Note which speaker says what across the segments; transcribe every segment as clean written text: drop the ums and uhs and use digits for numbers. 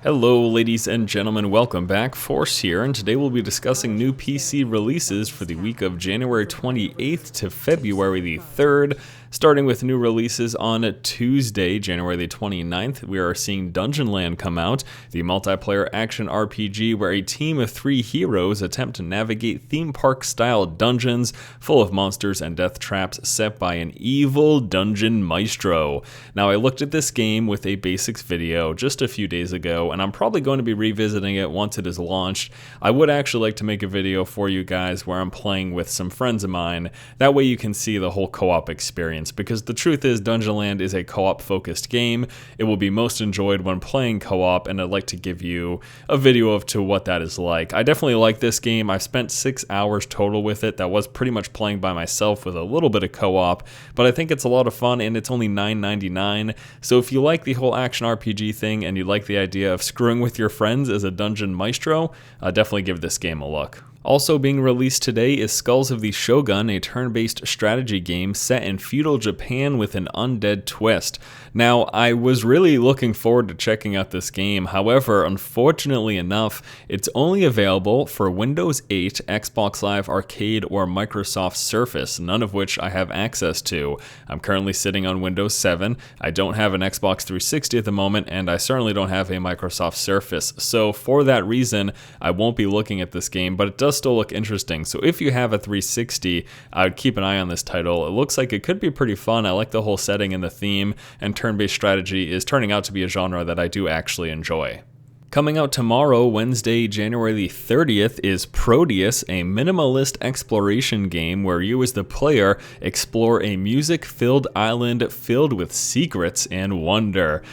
Speaker 1: Hello ladies and gentlemen, welcome back. Force here, and today we'll be discussing new PC releases for the week of January 28th to February the 3rd. Starting with new releases on Tuesday, January the 29th, we are seeing Dungeonland come out, the multiplayer action RPG where a team of 3 heroes attempt to navigate theme park-style dungeons full of monsters and death traps set by an evil dungeon maestro. Now, I looked at this game with a basics video just a few days ago, and I'm probably going to be revisiting it once it is launched. I would actually like to make a video for you guys where I'm playing with some friends of mine. That way you can see the whole co-op experience. Because the truth is, Dungeonland is a co-op focused game. It will be most enjoyed when playing co-op, and I'd like to give you a video of what that is like. I definitely like this game. I spent 6 hours total with it. That was pretty much playing by myself with a little bit of co-op, but I think it's a lot of fun, and it's only $9.99. So if you like the whole action RPG thing and you like the idea of screwing with your friends as a dungeon maestro, definitely give this game a look. Also being released today is Skulls of the Shogun, a turn-based strategy game set in feudal Japan with an undead twist. Now, I was really looking forward to checking out this game. However, unfortunately enough, it's only available for Windows 8, Xbox Live Arcade, or Microsoft Surface, none of which I have access to. I'm currently sitting on Windows 7. I don't have an Xbox 360 at the moment, and I certainly don't have a Microsoft Surface. So for that reason, I won't be looking at this game, but it does still look interesting. So if you have a 360, I would keep an eye on this title. It looks like it could be pretty fun. I like the whole setting and the theme, and turn-based strategy is turning out to be a genre that I do actually enjoy. Coming out tomorrow, Wednesday, January the 30th, is Proteus, a minimalist exploration game where you as the player explore a music-filled island filled with secrets and wonder.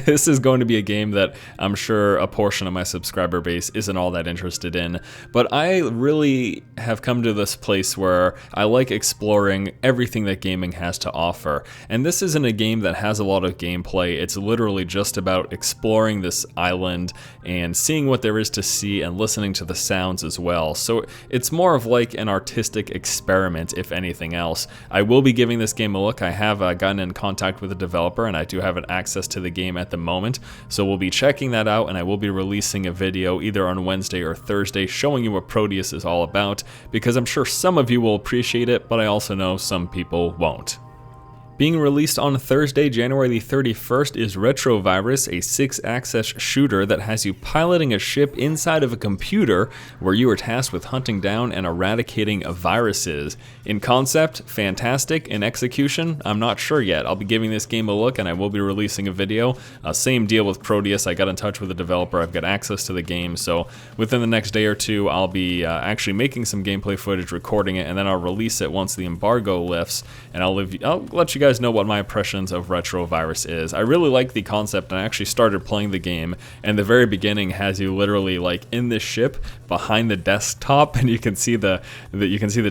Speaker 1: This is going to be a game that I'm sure a portion of my subscriber base isn't all that interested in, but I really have come to this place where I like exploring everything that gaming has to offer. And this isn't a game that has a lot of gameplay. It's literally just about exploring this island and seeing what there is to see and listening to the sounds as well. So it's more of like an artistic experiment, if anything else. I will be giving this game a look. I have gotten in contact with the developer, and I do have access to the game at the moment. So we'll be checking that out, and I will be releasing a video either on Wednesday or Thursday showing you what Proteus is all about, because I'm sure some of you will appreciate it, but I also know some people won't. Being released on Thursday, January the 31st, is Retrovirus, a 6-access shooter that has you piloting a ship inside of a computer where you are tasked with hunting down and eradicating viruses. In concept, fantastic. In execution, I'm not sure yet. I'll be giving this game a look, and I will be releasing a video. Same deal with Proteus. I got in touch with the developer. I've got access to the game, so within the next day or two, I'll be actually making some gameplay footage, recording it, and then I'll release it once the embargo lifts, and I'll let you guys know what my impressions of Retrovirus is. I really like the concept, and I actually started playing the game, and the very beginning has you literally like in this ship behind the desktop, and you can see the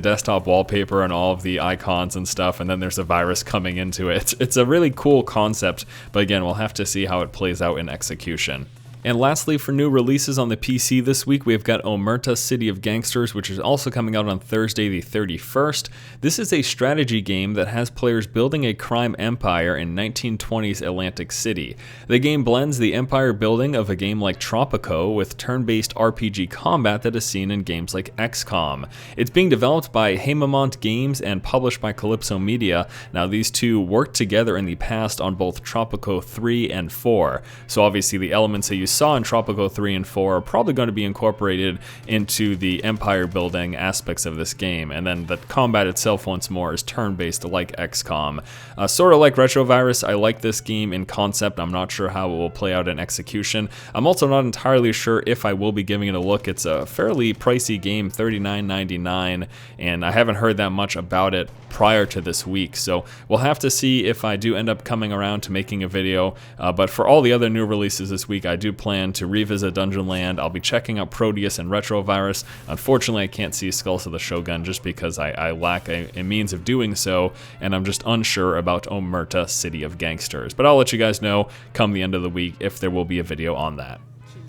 Speaker 1: desktop wallpaper and all of the icons and stuff, and then there's a virus coming into it. It's a really cool concept, but again, we'll have to see how it plays out in execution. And lastly, for new releases on the PC this week, we've got Omerta, City of Gangsters, which is also coming out on Thursday the 31st. This is a strategy game that has players building a crime empire in 1920s Atlantic City. The game blends the empire building of a game like Tropico with turn-based RPG combat that is seen in games like XCOM. It's being developed by Haemimont Games and published by Calypso Media. Now, these two worked together in the past on both Tropico 3 and 4, so obviously the elements that you saw in Tropico 3 and 4 are probably going to be incorporated into the empire building aspects of this game, and then the combat itself once more is turn-based like XCOM. Sort of like Retrovirus, I like this game in concept. I'm not sure how it will play out in execution. I'm also not entirely sure if I will be giving it a look. It's a fairly pricey game, $39.99, and I haven't heard that much about it prior to this week, so we'll have to see if I do end up coming around to making a video, but for all the other new releases this week, I do plan to revisit Dungeonland. I'll be checking out Proteus and Retrovirus. Unfortunately, I can't see Skulls of the Shogun just because I lack a means of doing so, and I'm just unsure about Omerta, City of Gangsters. But I'll let you guys know come the end of the week if there will be a video on that.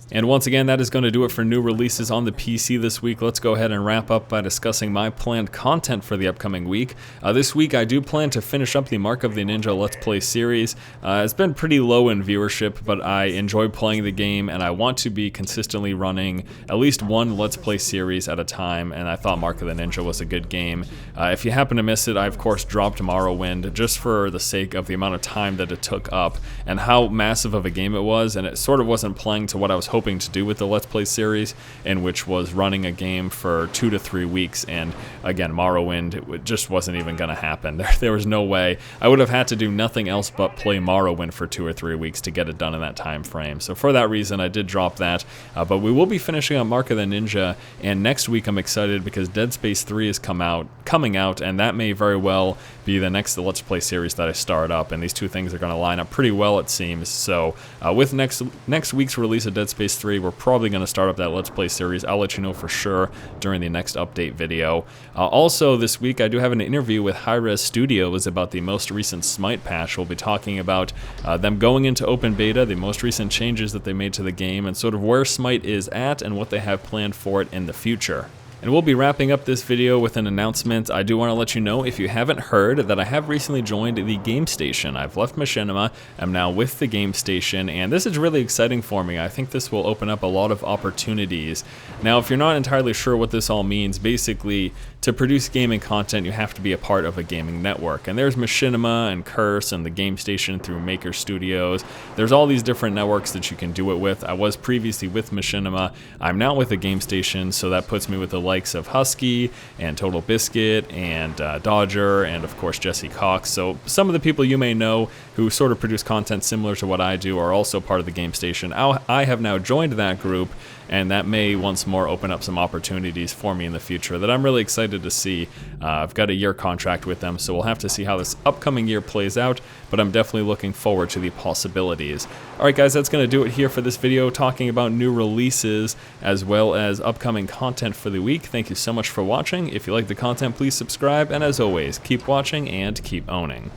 Speaker 1: And once again, that is going to do it for new releases on the PC this week. Let's go ahead and wrap up by discussing my planned content for the upcoming week. This week, I do plan to finish up the Mark of the Ninja Let's Play series. It's been pretty low in viewership, but I enjoy playing the game, and I want to be consistently running at least one Let's Play series at a time, and I thought Mark of the Ninja was a good game. If you happen to miss it, I of course dropped Morrowind just for the sake of the amount of time that it took up and how massive of a game it was, and it sort of wasn't playing to what I was hoping to do with the Let's Play series, in which was running a game for 2 to 3 weeks, and again, Morrowind, it just wasn't even going to happen. There was no way. I would have had to do nothing else but play Morrowind for 2 or 3 weeks to get it done in that time frame. So for that reason, I did drop that, but we will be finishing up Mark of the Ninja, and next week I'm excited because Dead Space 3 is coming out, and that may very well be the next Let's Play series that I start up, and these two things are going to line up pretty well, it seems. So with next week's release of Dead Space 3, we're probably going to start up that Let's Play series. I'll let you know for sure during the next update video. Also this week, I do have an interview with Hi-Res Studios about the most recent Smite patch. We'll be talking about them going into open beta, the most recent changes that they made to the game, and sort of where Smite is at and what they have planned for it in the future. And we'll be wrapping up this video with an announcement. I do want to let you know, if you haven't heard, that I have recently joined the Game Station. I've left Machinima, I'm now with the Game Station, and this is really exciting for me. I think this will open up a lot of opportunities. Now, if you're not entirely sure what this all means, basically, to produce gaming content, you have to be a part of a gaming network. And there's Machinima and Curse and the Game Station through Maker Studios. There's all these different networks that you can do it with. I was previously with Machinima. I'm now with the Game Station, so that puts me with the likes of Husky and Total Biscuit and Dodger and of course Jesse Cox. So some of the people you may know who sort of produce content similar to what I do are also part of the Game Station. I have now joined that group, and that may once more open up some opportunities for me in the future that I'm really excited to see. I've got a year contract with them, so we'll have to see how this upcoming year plays out, but I'm definitely looking forward to the possibilities. Alright guys, that's going to do it here for this video, talking about new releases as well as upcoming content for the week. Thank you so much for watching. If you like the content, please subscribe, and as always, keep watching and keep owning.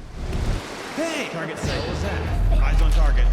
Speaker 2: Hey! Target sight is set. Eyes on target.